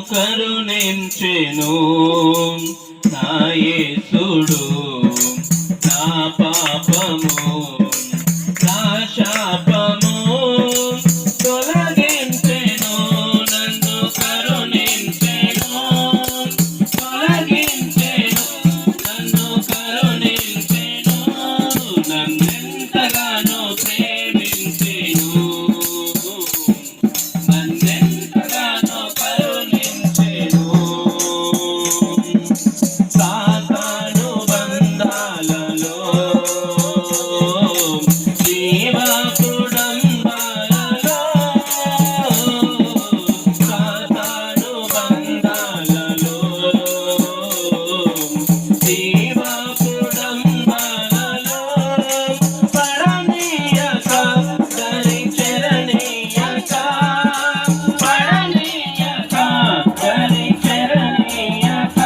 కరుణించెను నా యేసుడు నా పాపము నా శాపము తొలగించెను నన్ను కరుణించెను తొలగించెను నన్ను కరుణించెను నన్నెంతగానో ప్రేమించెను నన్నెంతగానో కరుణించెను సాతాను బంధాలలో జీవకుడంబాలలో సాతాను బంధాలలో జీవకుడంబాలలో పడనీయక దరి చెరనీయక పడనీయక దరి చెరనీయక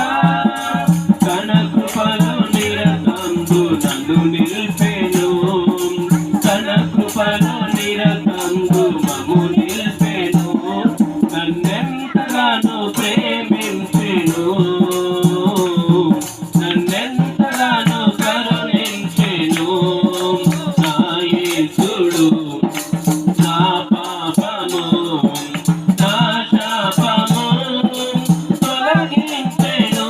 తన కృపలో నిరతంబు నన్ను నిలిపెను తన కృపలో నిరతంబు మము నిలిపెను నన్నెంతగానో ప్రేమించెను నన్నెంతగానో కరుణించెను నా యేసుడు నా పాపము నా శాపము తొలగించెను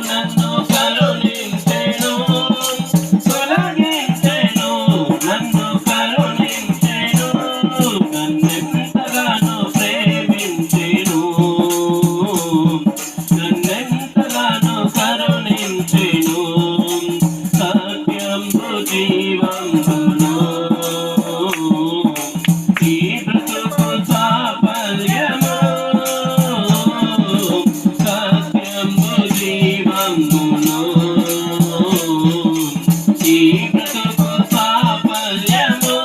నన్ను కరుణించెను తొలగించెను నన్ను కరుణించెను నన్నెంతగానో ప్రేమించెను నన్నెంతగానో కరుణించెను సత్యంబు జీవంబును ఈ బ్రతుకు సాఫల్యము సత్యంబు జీవంబును ఈ బ్రతుకు సాఫల్యము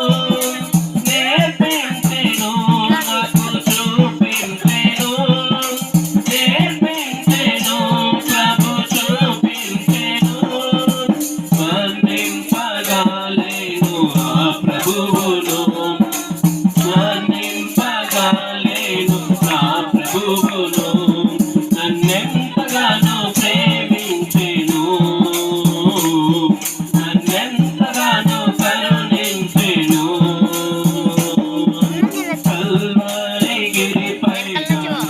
నేర్పించెను నాకు చూపించెను నేర్పించెను ప్రభు చూపించెను వర్ణింపగాలేను ఆ ప్రభువును వర్ణింపగాలేను నా ప్రభువును నన్నెంతగానో ప్రేమించెను నన్నెంతగానో కరుణించెను కల్వరి గిరిపైనను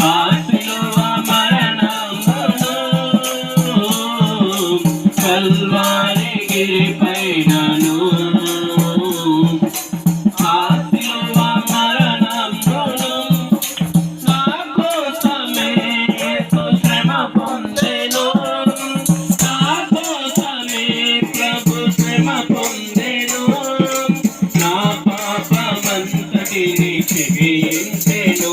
ఆ శిలువ మరణమును కల్వరి గిరిపైనను ఆ శిలువ మరణమును నా కోసమే యేసు శ్రమ పొందెను నా కోసమే ప్రభు శ్రమ పొందెను నా పాపమంతటిని క్షమించెను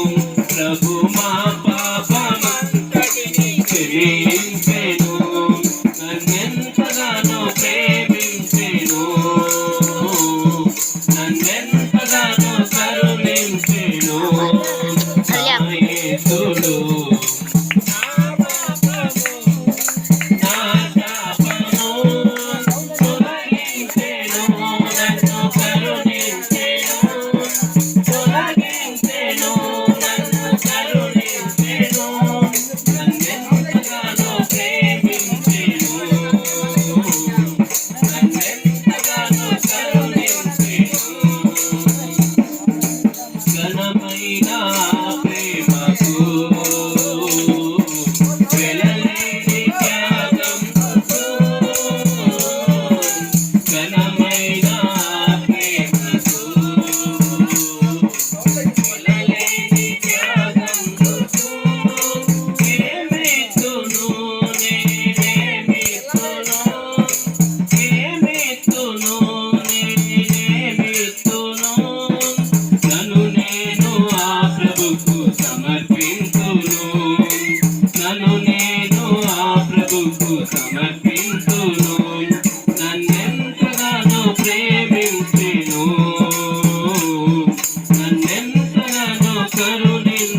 ప్రభు మా పాపమంతటిని క్షమించెను నన్నెంతగానో ప్రేమించెను నన్నెంతగానో కరుణించెను నా యేసుడు నా పాపము నా శాపము తొలగించెను నన్ను కరుణించెను తొలగించెను నన్ను కరుణించెను నన్నెంతగానో ప్రేమించెను నన్నెంతగానో కరుణించెను ఘనమైన ప్రేమకు వెలలేని త్యాగంకు ఘనమైన ప్రేమకు వెలలేని త్యాగంకు ఏమిస్తును నేనేమిస్తును ఏమిస్తును నేనేమిస్తును నన్ను నేను ఆ ప్రభుకు సమర్పించును నన్ను నేను ఆ ప్రభుకు సమర్పించును నన్నెంతగానో ప్రేమించెను నన్నెంతగానో కరుణించెను